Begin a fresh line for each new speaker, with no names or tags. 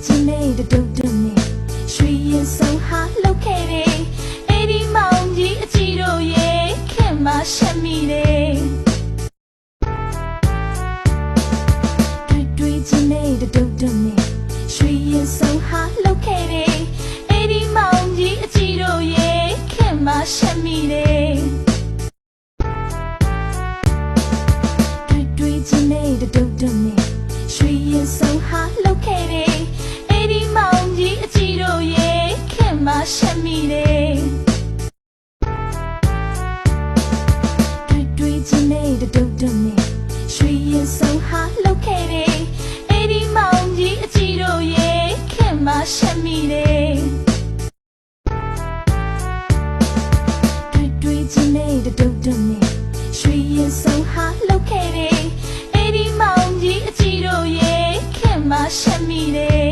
ချင်းနေတဲ့ဒုတ်တုတ်နဲ့ရွှေရင်ဆုံးဟာလောက်ခဲ့တယ်အဲ့ဒီမောင်ကြီးအကြည့်တို့ရဲ့ခင်မရှက်မိတယ်တွေ့ချင်းနေတဲ့ဒုတ်တုတ်နဲ့ရွှေရင်ဆုံးဟာလောက်ခဲ့တယ်အဲ့ဒီမောင်ကြီးအကြည့်တို့ရဲ့ခင်မရှက်မိတယ်တွေ့ချင်းနေတဲ့ဒုတ်တုတ်နဲ့ရွှေရင်ဆုံးဟာလောက်ခဲ့တယ်အဲ့ဒီမောင်ကြီးအကြည့်တို့ရဲ့ခင်မရှက်မိတယ်တွေ့ချင်းနေတဲ့ဒုတ်တုတ်နဲ့ရွှေရင်ဆုံးဟာလောက်ခဲ့တယ်အဲ့ဒီမောင်ကြီးအကြည့်တို့ရဲ့ခင်မရှက်မိတယ်တွေ့ချင်းနေတဲ့ဒုတ်တုတ်နဲ့ရွှေရင်ဆုံးဟာလောက်ခဲ့တယ်အဲ့ဒီမောင်ကြီးအကြည့်တို့ရဲ့ခင်မရှက်မိတယ်